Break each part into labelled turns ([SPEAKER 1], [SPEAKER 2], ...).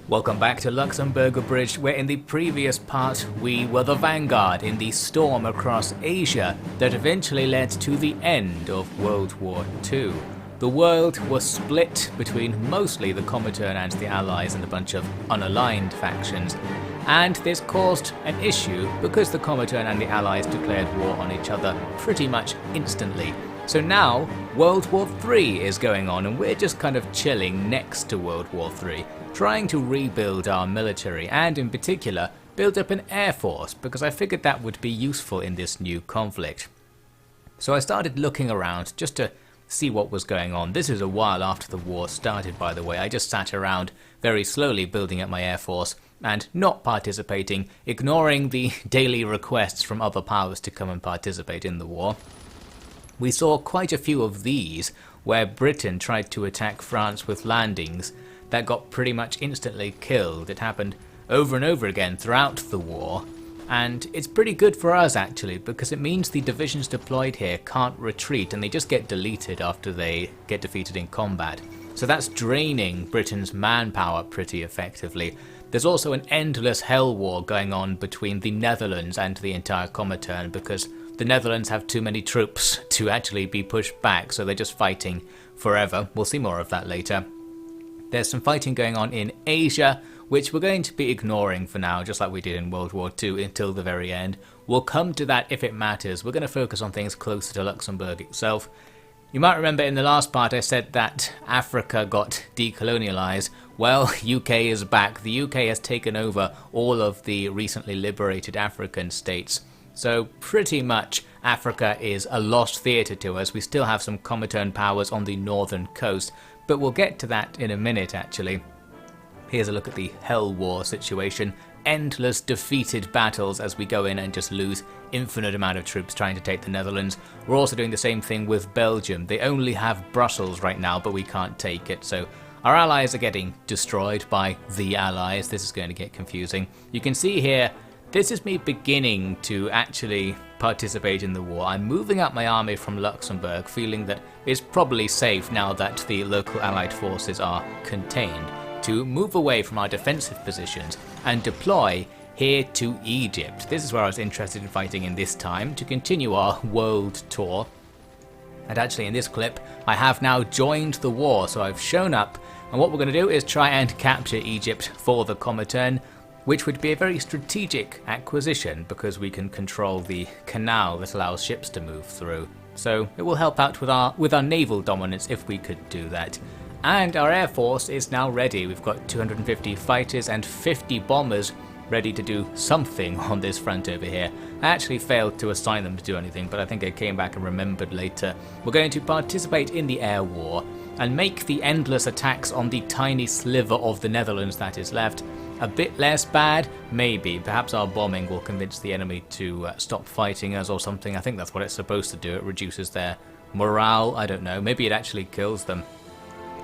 [SPEAKER 1] Welcome back to Luxembourg Bridge, where in the previous part we were the vanguard in the storm across Asia that eventually led to the end of World War II. The world was split between mostly the Comintern and the Allies and a bunch of unaligned factions, and this caused an issue because the Comintern and the Allies declared war on each other pretty much instantly. So now World War III is going on, and we're just kind of chilling next to World War III, trying to rebuild our military and in particular build up an air force, because I figured that would be useful in this new conflict. So I started looking around just to see what was going on. This is a while after the war started, by the way. I just sat around very slowly building up my air force and not participating, ignoring the daily requests from other powers to come and participate in the war. We saw quite a few of these where Britain tried to attack France with landings that got pretty much instantly killed. It happened over and over again throughout the war, and it's pretty good for us actually, because it means the divisions deployed here can't retreat and they just get deleted after they get defeated in combat. So that's draining Britain's manpower pretty effectively. There's also an endless hell war going on between the Netherlands and the entire Comintern, because the Netherlands have too many troops to actually be pushed back, so they're just fighting forever. We'll see more of that later. There's some fighting going on in Asia, which we're going to be ignoring for now, just like we did in World War II until the very end. We'll come to that if it matters. We're going to focus on things closer to Luxembourg itself. You might remember in the last part I said that Africa got decolonialized. Well, UK is back. The UK has taken over all of the recently liberated African states. So pretty much Africa is a lost theatre to us. We still have some Comintern powers on the northern coast, but we'll get to that in a minute actually. Here's a look at the Hell War situation. Endless defeated battles as we go in and just lose infinite amount of troops trying to take the Netherlands. We're also doing the same thing with Belgium. They only have Brussels right now, but we can't take it. So our allies are getting destroyed by the Allies. This is going to get confusing. You can see here, this is me beginning to actually participate in the war. I'm moving up my army from Luxembourg, feeling that it's probably safe now that the local allied forces are contained, to move away from our defensive positions and deploy here to Egypt. This is where I was interested in fighting in this time, to continue our world tour. And actually in this clip, I have now joined the war, so I've shown up, and what we're going to do is try and capture Egypt for the Comintern, which would be a very strategic acquisition because we can control the canal that allows ships to move through. So it will help out with our naval dominance if we could do that. And our air force is now ready. We've got 250 fighters and 50 bombers ready to do something on this front over here. I actually failed to assign them to do anything, but I think I came back and remembered later. We're going to participate in the air war and make the endless attacks on the tiny sliver of the Netherlands that is left a bit less bad. Maybe, perhaps our bombing will convince the enemy to stop fighting us or something. I think that's what it's supposed to do. It reduces their morale. I don't know. Maybe it actually kills them.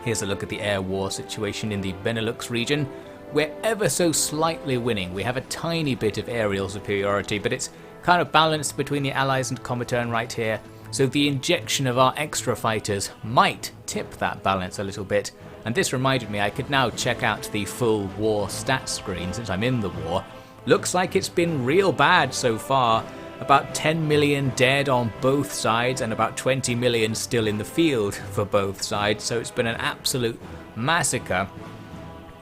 [SPEAKER 1] Here's a look at the air war situation in the Benelux region. We're ever so slightly winning. We have a tiny bit of aerial superiority, but it's kind of balanced between the Allies and Comintern right here. So the injection of our extra fighters might tip that balance a little bit. And this reminded me I could now check out the full war stats screen since I'm in the war. Looks like it's been real bad so far. About 10 million dead on both sides and about 20 million still in the field for both sides. So it's been an absolute massacre.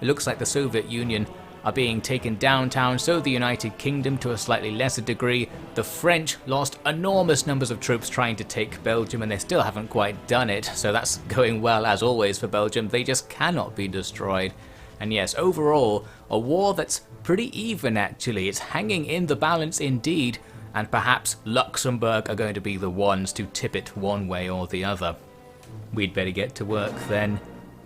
[SPEAKER 1] It looks like the Soviet Union are being taken downtown, so the United Kingdom to a slightly lesser degree. The French lost enormous numbers of troops trying to take Belgium, and they still haven't quite done it, so that's going well as always for Belgium. They just cannot be destroyed. And yes, overall, a war that's pretty even actually. It's hanging in the balance indeed, and perhaps Luxembourg are going to be the ones to tip it one way or the other. We'd better get to work then.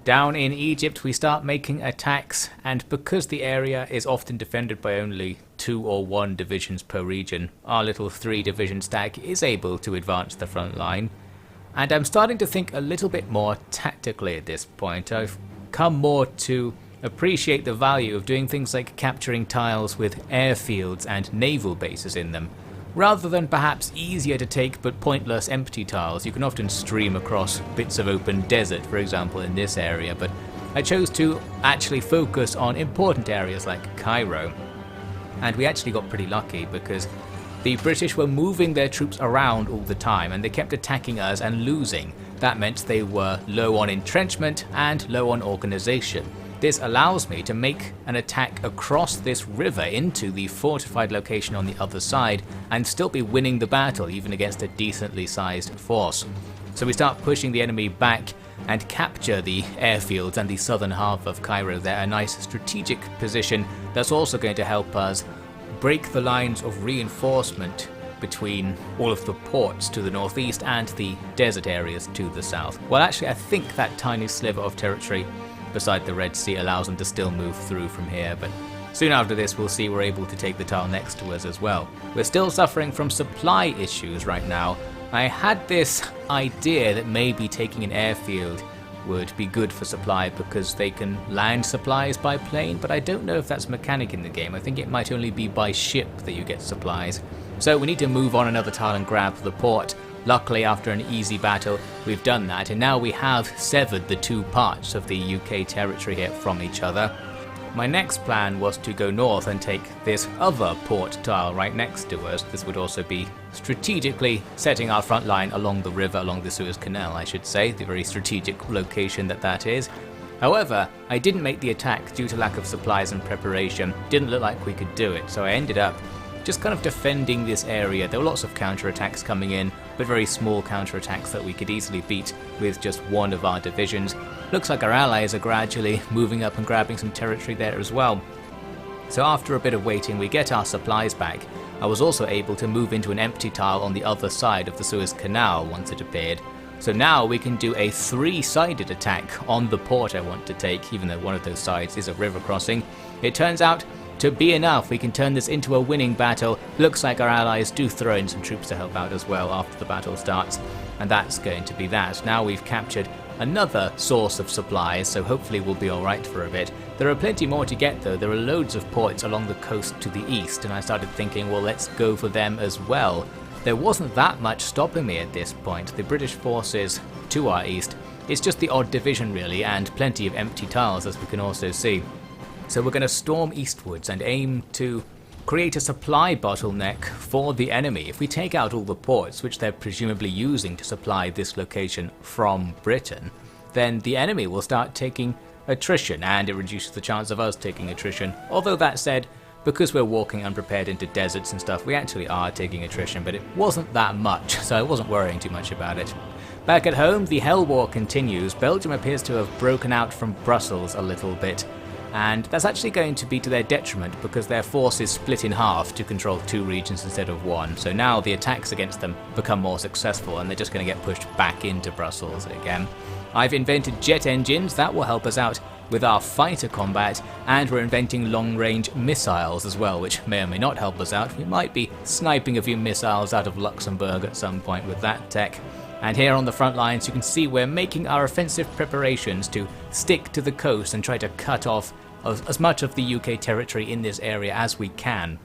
[SPEAKER 1] Down in Egypt we start making attacks, and because the area is often defended by only 2 or 1 divisions per region, our little 3-division stack is able to advance the front line. And I'm starting to think a little bit more tactically at this point. I've come more to appreciate the value of doing things like capturing tiles with airfields and naval bases in them. Rather than perhaps easier to take but pointless empty tiles, you can often stream across bits of open desert, for example in this area, but I chose to actually focus on important areas like Cairo. And we actually got pretty lucky because the British were moving their troops around all the time and they kept attacking us and losing. That meant they were low on entrenchment and low on organisation. This allows me to make an attack across this river into the fortified location on the other side and still be winning the battle even against a decently sized force. So we start pushing the enemy back and capture the airfields and the southern half of Cairo there, a nice strategic position that's also going to help us break the lines of reinforcement between all of the ports to the northeast and the desert areas to the south. Well, actually, I think that tiny sliver of territory beside the Red Sea allows them to still move through from here, but soon after this we'll see we're able to take the tile next to us as well. We're still suffering from supply issues right now. I had this idea that maybe taking an airfield would be good for supply because they can land supplies by plane, but I don't know if that's a mechanic in the game. I think it might only be by ship that you get supplies. So we need to move on another tile and grab the port. Luckily, after an easy battle, we've done that, and now we have severed the two parts of the UK territory here from each other. My next plan was to go north and take this other port tile right next to us. This would also be strategically setting our front line along the river, along the Suez Canal, I should say, the very strategic location that is. However, I didn't make the attack due to lack of supplies and preparation. Didn't look like we could do it, so I ended up just kind of defending this area. There were lots of counterattacks coming in, but very small counterattacks that we could easily beat with just one of our divisions. Looks like our allies are gradually moving up and grabbing some territory there as well. So after a bit of waiting, we get our supplies back. I was also able to move into an empty tile on the other side of the Suez Canal once it appeared. So now we can do a three-sided attack on the port I want to take, even though one of those sides is a river crossing. It turns out to be enough. We can turn this into a winning battle. Looks like our allies do throw in some troops to help out as well after the battle starts. And that's going to be that. Now we've captured another source of supplies, so hopefully we'll be alright for a bit. There are plenty more to get though. There are loads of ports along the coast to the east, and I started thinking, well, let's go for them as well. There wasn't that much stopping me at this point. The British forces to our east, it's just the odd division really, and plenty of empty tiles as we can also see. So we're going to storm eastwards and aim to create a supply bottleneck for the enemy. If we take out all the ports which they're presumably using to supply this location from Britain, then the enemy will start taking attrition, and it reduces the chance of us taking attrition. Although that said, because we're walking unprepared into deserts and stuff, we actually are taking attrition, but it wasn't that much, so I wasn't worrying too much about it. Back at home, the Hell War continues. Belgium appears to have broken out from Brussels a little bit, and that's actually going to be to their detriment because their force is split in half to control two regions instead of one. So now the attacks against them become more successful and they're just going to get pushed back into Brussels again. I've invented jet engines that will help us out with our fighter combat, and we're inventing long-range missiles as well, which may or may not help us out. We might be sniping a few missiles out of Luxembourg at some point with that tech. And here on the front lines you can see we're making our offensive preparations to stick to the coast and try to cut off as much of the UK territory in this area as we can.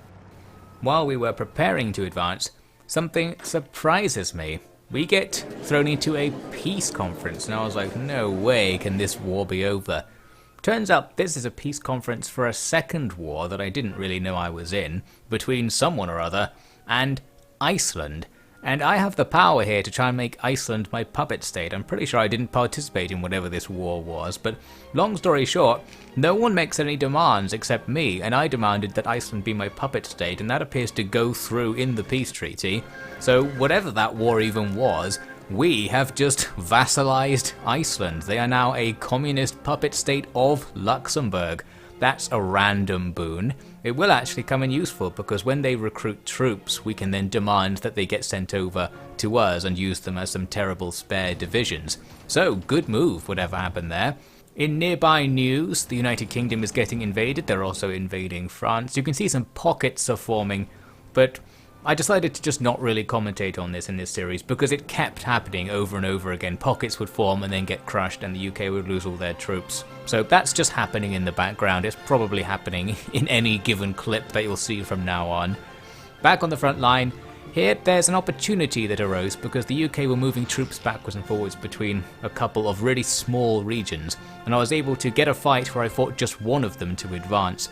[SPEAKER 1] While we were preparing to advance, something surprises me. We get thrown into a peace conference, and I was like, no way can this war be over. Turns out this is a peace conference for a second war that I didn't really know I was in, between someone or other and Iceland. And I have the power here to try and make Iceland my puppet state. I'm pretty sure I didn't participate in whatever this war was, but long story short, no one makes any demands except me, and I demanded that Iceland be my puppet state, and that appears to go through in the peace treaty. So whatever that war even was, we have just vassalized Iceland. They are now a communist puppet state of Luxembourg. That's a random boon. It will actually come in useful because when they recruit troops, we can then demand that they get sent over to us and use them as some terrible spare divisions. So, good move, whatever happened there. In nearby news, the United Kingdom is getting invaded. They're also invading France. You can see some pockets are forming, but I decided to just not really commentate on this in this series because it kept happening over and over again. Pockets would form and then get crushed and the UK would lose all their troops. So that's just happening in the background. It's probably happening in any given clip that you'll see from now on. Back on the front line, Here there's an opportunity that arose because the UK were moving troops backwards and forwards between a couple of really small regions, and I was able to get a fight where I fought just one of them to advance.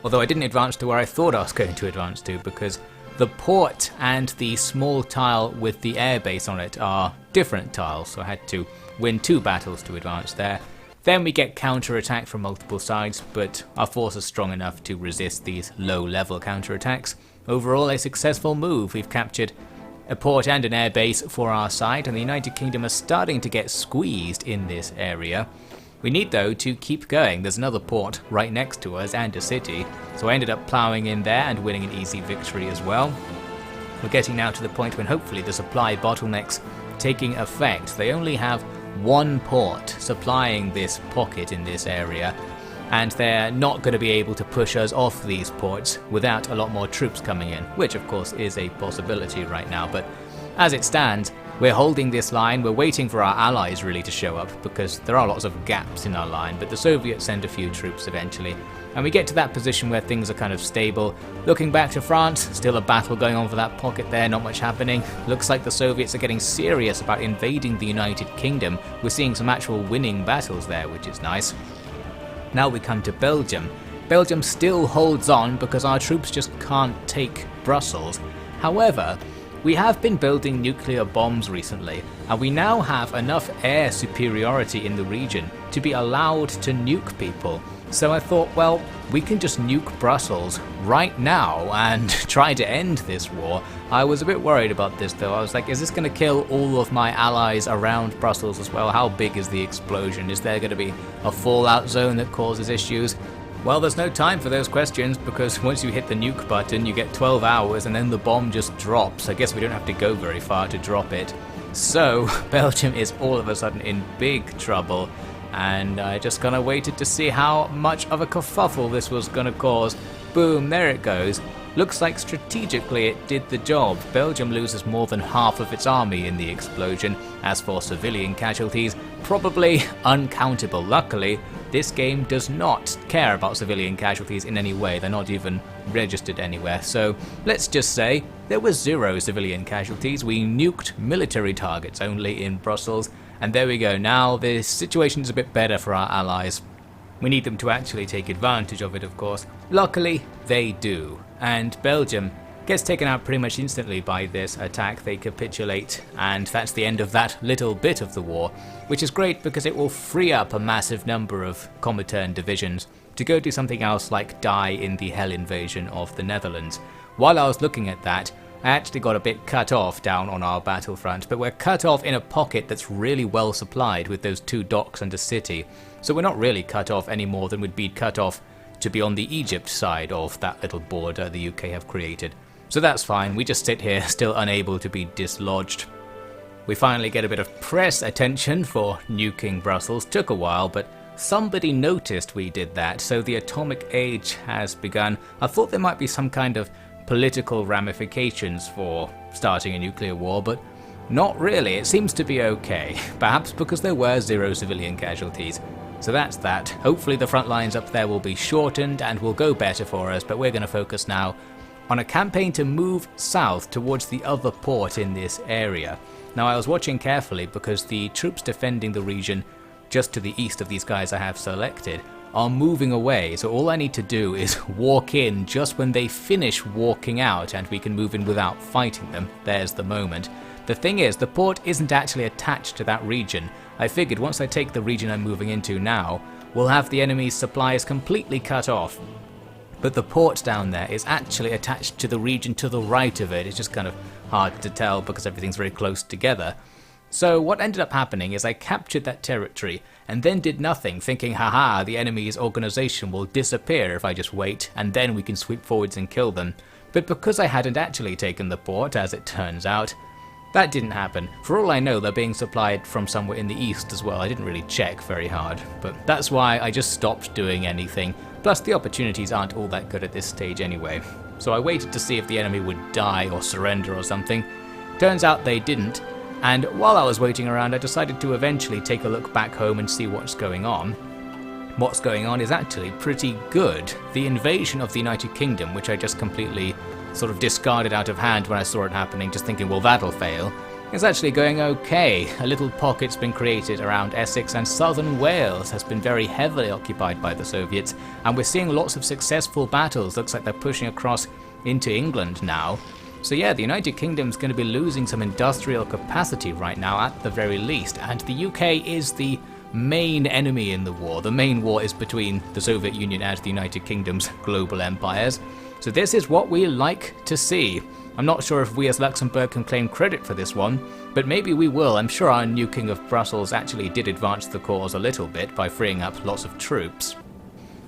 [SPEAKER 1] Although I didn't advance to where I thought I was going to advance to, because the port and the small tile with the airbase on it are different tiles, so I had to win 2 battles to advance there. Then we get counter-attacked from multiple sides, but our force is strong enough to resist these low-level counter-attacks. Overall, a successful move. We've captured a port and an airbase for our side, and the United Kingdom are starting to get squeezed in this area. We need, though, to keep going. There's another port right next to us and a city, so I ended up ploughing in there and winning an easy victory as well. We're getting now to the point when hopefully the supply bottlenecks taking effect. They only have 1 port supplying this pocket in this area, and they're not going to be able to push us off these ports without a lot more troops coming in, which of course is a possibility right now. But as it stands, we're holding this line. We're waiting for our allies really to show up, because there are lots of gaps in our line, but the Soviets send a few troops eventually, and we get to that position where things are kind of stable. Looking back to France, still a battle going on for that pocket there, not much happening. Looks like the Soviets are getting serious about invading the United Kingdom. We're seeing some actual winning battles there, which is nice. Now we come to Belgium. Belgium still holds on because our troops just can't take Brussels. However, we have been building nuclear bombs recently, and we now have enough air superiority in the region to be allowed to nuke people. So I thought, well, we can just nuke Brussels right now and try to end this war. I was a bit worried about this though. I was like, is this going to kill all of my allies around Brussels as well? How big is the explosion? Is there going to be a fallout zone that causes issues? Well, there's no time for those questions, because once you hit the nuke button, you get 12 hours and then the bomb just drops. I guess we don't have to go very far to drop it. So Belgium is all of a sudden in big trouble, and I just kind of waited to see how much of a kerfuffle this was going to cause. Boom, there it goes. Looks like strategically it did the job. Belgium loses more than half of its army in the explosion. As for civilian casualties, probably uncountable. Luckily, this game does not care about civilian casualties in any way. They're not even registered anywhere. So let's just say there were 0 civilian casualties. We nuked military targets only in Brussels. And there we go. Now the situation is a bit better for our allies. We need them to actually take advantage of it, of course. Luckily, they do. And Belgium gets taken out pretty much instantly by this attack. They capitulate, and that's the end of that little bit of the war, which is great because it will free up a massive number of Comintern divisions to go do something else, like die in the hell invasion of the Netherlands. While I was looking at that, I actually got a bit cut off down on our battlefront, but we're cut off in a pocket that's really well supplied with those 2 docks and a city, so we're not really cut off any more than would be cut off to be on the Egypt side of that little border the UK have created. So that's fine. We just sit here still unable to be dislodged. We finally get a bit of press attention for nuking Brussels. Took a while, but somebody noticed we did that, so the atomic age has begun. I thought there might be some kind of political ramifications for starting a nuclear war, but not really. It seems to be okay, perhaps because there were 0 civilian casualties. So that's that. Hopefully the front lines up there will be shortened and will go better for us, but we're going to focus now on a campaign to move south towards the other port in this area. Now I was watching carefully because the troops defending the region just to the east of these guys I have selected are moving away, so all I need to do is walk in just when they finish walking out and we can move in without fighting them. There's the moment. The thing is, the port isn't actually attached to that region. I figured once I take the region I'm moving into now, we'll have the enemy's supplies completely cut off. But the port down there is actually attached to the region to the right of it. It's just kind of hard to tell because everything's very close together. So what ended up happening is I captured that territory and then did nothing, thinking, haha, the enemy's organization will disappear if I just wait, and then we can sweep forwards and kill them. But because I hadn't actually taken the port, as it turns out, that didn't happen. For all I know, they're being supplied from somewhere in the east as well. I didn't really check very hard, but that's why I just stopped doing anything. Plus the opportunities aren't all that good at this stage anyway. So I waited to see if the enemy would die or surrender or something. Turns out they didn't. And while I was waiting around, I decided to eventually take a look back home and see what's going on. What's going on is actually pretty good. The invasion of the United Kingdom, which I just completely sort of discarded out of hand when I saw it happening, just thinking, well, that'll fail. It's actually going okay. A little pocket's been created around Essex, and southern Wales has been very heavily occupied by the Soviets, and we're seeing lots of successful battles. Looks like they're pushing across into England now. So yeah, the United Kingdom's going to be losing some industrial capacity right now at the very least, and the UK is the main enemy in the war. The main war is between the Soviet Union and the United Kingdom's global empires. So this is what we like to see. I'm not sure if we as Luxembourg can claim credit for this one, but maybe we will. I'm sure our new King of Brussels actually did advance the cause a little bit by freeing up lots of troops.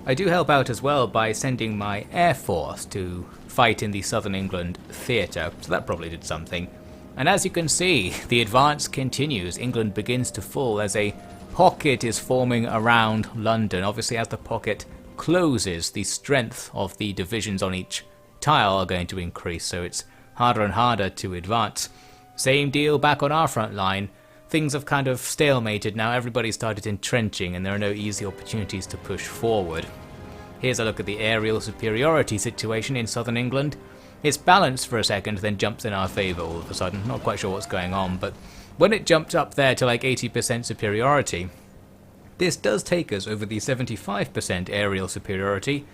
[SPEAKER 1] I do help out as well by sending my air force to fight in the southern England theatre, so that probably did something. And as you can see, the advance continues. England begins to fall as a pocket is forming around London. Obviously, as the pocket closes, the strength of the divisions on each tile are going to increase, so it's harder and harder to advance. Same deal back on our front line. Things have kind of stalemated now. Everybody started entrenching and there are no easy opportunities to push forward. Here's a look at the aerial superiority situation in southern England. It's balanced for a second, then jumps in our favour all of a sudden. Not quite sure what's going on, but when it jumped up there to like 80% superiority, this does take us over the 75% aerial superiority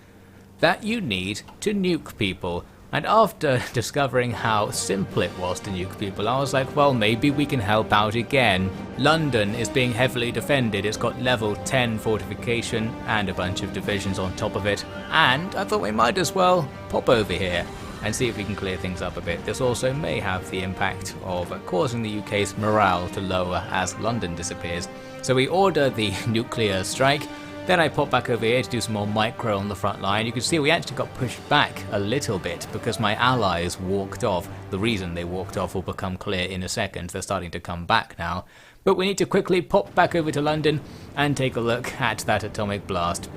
[SPEAKER 1] that you need to nuke people. And after discovering how simple it was to nuke people, I was like, well, maybe we can help out again. London is being heavily defended. It's got level 10 fortification and a bunch of divisions on top of it. And I thought we might as well pop over here and see if we can clear things up a bit. This also may have the impact of causing the UK's morale to lower as London disappears. So we order the nuclear strike. Then I pop back over here to do some more micro on the front line. You can see we actually got pushed back a little bit because my allies walked off. The reason they walked off will become clear in a second. They're starting to come back now. But we need to quickly pop back over to London and take a look at that atomic blast.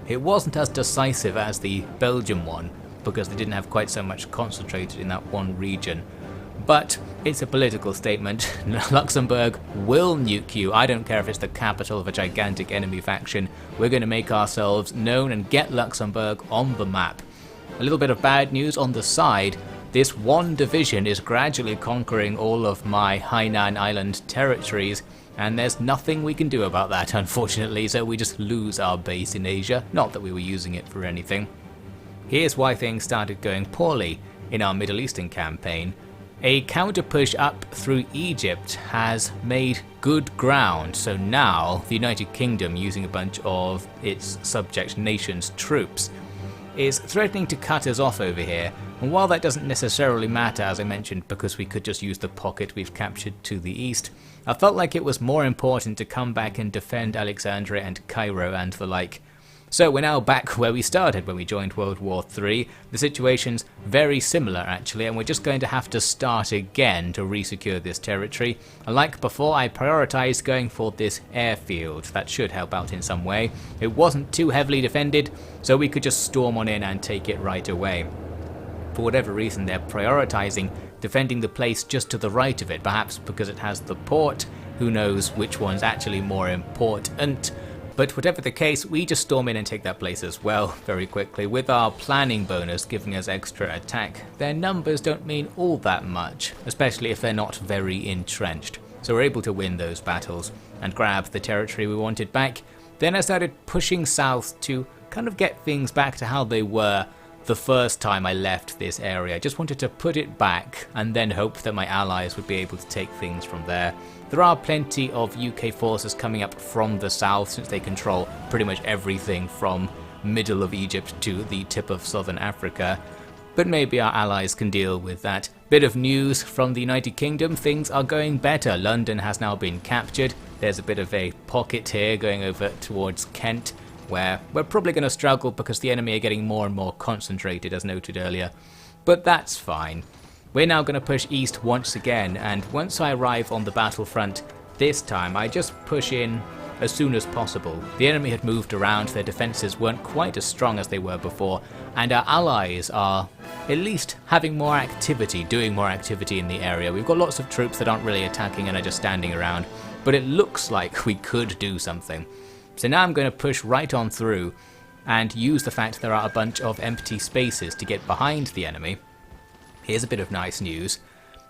[SPEAKER 1] It wasn't as decisive as the Belgium one because they didn't have quite so much concentrated in that one region. But it's a political statement. Luxembourg will nuke you. I don't care if it's the capital of a gigantic enemy faction. We're going to make ourselves known and get Luxembourg on the map. A little bit of bad news on the side. This one division is gradually conquering all of my Hainan Island territories, and there's nothing we can do about that, unfortunately, so we just lose our base in Asia. Not that we were using it for anything. Here's why things started going poorly in our Middle Eastern campaign. A counter-push up through Egypt has made good ground, so now the United Kingdom, using a bunch of its subject nations' troops, is threatening to cut us off over here. And while that doesn't necessarily matter, as I mentioned, because we could just use the pocket we've captured to the east, I felt like it was more important to come back and defend Alexandria and Cairo and the like. So we're now back where we started when we joined World War III. The situation's very similar actually, and we're just going to have to start again to re-secure this territory. And like before, I prioritised going for this airfield. That should help out in some way. It wasn't too heavily defended, so we could just storm on in and take it right away. For whatever reason, they're prioritising defending the place just to the right of it, perhaps because it has the port. Who knows which one's actually more important. But whatever the case, we just storm in and take that place as well very quickly. With our planning bonus giving us extra attack, their numbers don't mean all that much, especially if they're not very entrenched. So we're able to win those battles and grab the territory we wanted back. Then I started pushing south to kind of get things back to how they were the first time I left this area. I just wanted to put it back and then hope that my allies would be able to take things from there. There are plenty of UK forces coming up from the south since they control pretty much everything from middle of Egypt to the tip of southern Africa. But maybe our allies can deal with that. Bit of news from the United Kingdom, things are going better. London has now been captured. There's a bit of a pocket here going over towards Kent, where we're probably going to struggle because the enemy are getting more and more concentrated as noted earlier. But that's fine. We're now going to push east once again, and once I arrive on the battlefront this time, I just push in as soon as possible. The enemy had moved around, their defences weren't quite as strong as they were before, and our allies are at least having more activity, doing more activity in the area. We've got lots of troops that aren't really attacking and are just standing around, but it looks like we could do something. So now I'm going to push right on through and use the fact there are a bunch of empty spaces to get behind the enemy. Here's a bit of nice news.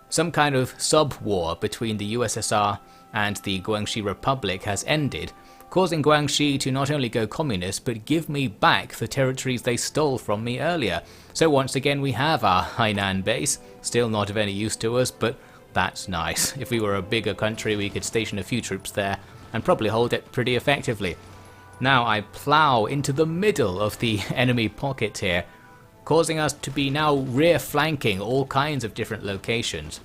[SPEAKER 1] Some kind of sub-war between the USSR and the Guangxi Republic has ended, causing Guangxi to not only go communist, but give me back the territories they stole from me earlier. So once again we have our Hainan base, still not of any use to us, but that's nice. If we were a bigger country, we could station a few troops there and probably hold it pretty effectively. Now I plow into the middle of the enemy pocket here, causing us to be now rear flanking all kinds of different locations.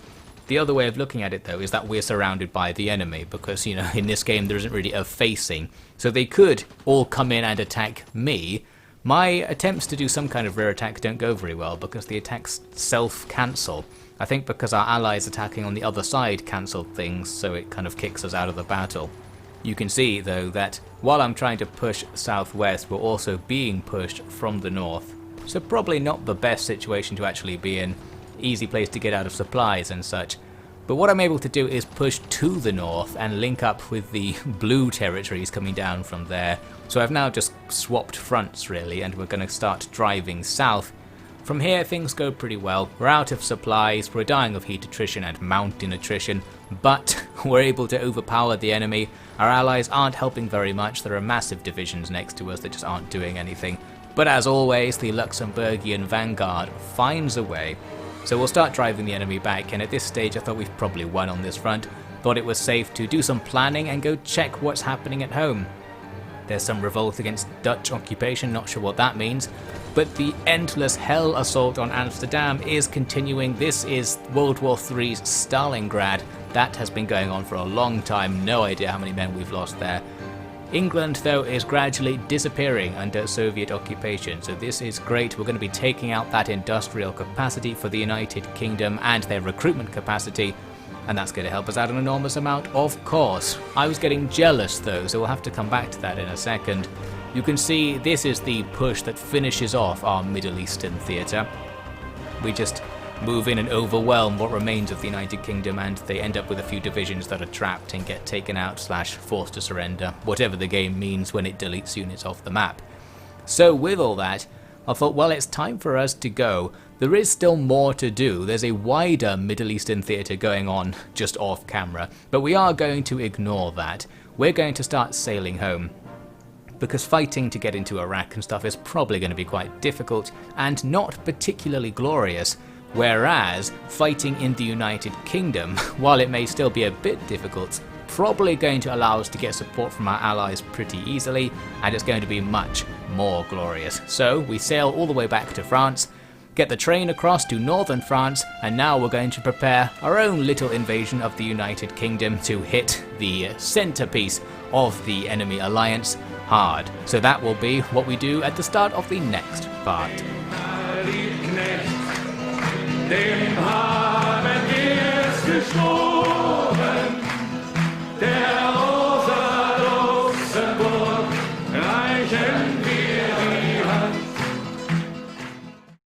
[SPEAKER 1] The other way of looking at it though is that we're surrounded by the enemy because, you know, in this game there isn't really a facing. So they could all come in and attack me. My attempts to do some kind of rear attack don't go very well because the attacks self-cancel. I think because our allies attacking on the other side cancel things, so it kind of kicks us out of the battle. You can see though that while I'm trying to push southwest, we're also being pushed from the north. So probably not the best situation to actually be in. Easy place to get out of supplies and such. But what I'm able to do is push to the north and link up with the blue territories coming down from there. So I've now just swapped fronts really, and we're going to start driving south. From here things go pretty well. We're out of supplies, we're dying of heat attrition and mountain attrition, but we're able to overpower the enemy. Our allies aren't helping very much. There are massive divisions next to us that just aren't doing anything. But as always, the Luxembourgian vanguard finds a way. So we'll start driving the enemy back, and at this stage I thought we've probably won on this front. Thought it was safe to do some planning and go check what's happening at home. There's some revolt against Dutch occupation, not sure what that means. But the endless hell assault on Amsterdam is continuing. This is World War III's Stalingrad. That has been going on for a long time, no idea how many men we've lost there. England, though, is gradually disappearing under Soviet occupation, so this is great. We're going to be taking out that industrial capacity for the United Kingdom and their recruitment capacity, and that's going to help us out an enormous amount, of course. I was getting jealous, though, so we'll have to come back to that in a second. You can see this is the push that finishes off our Middle Eastern theatre. We just move in and overwhelm what remains of the United Kingdom, and they end up with a few divisions that are trapped and get taken out / forced to surrender, whatever the game means when it deletes units off the map. So with all that, I thought, well, it's time for us to go. There is still more to do. There's a wider Middle Eastern theatre going on just off camera, but we are going to ignore that. We're going to start sailing home, because fighting to get into Iraq and stuff is probably going to be quite difficult and not particularly glorious. Whereas fighting in the United Kingdom, while it may still be a bit difficult, probably going to allow us to get support from our allies pretty easily, and it's going to be much more glorious. So we sail all the way back to France, get the train across to northern France, and now we're going to prepare our own little invasion of the United Kingdom to hit the centerpiece of the enemy alliance hard. So that will be what we do at the start of the next part.
[SPEAKER 2] Dem haben wir es geschworen.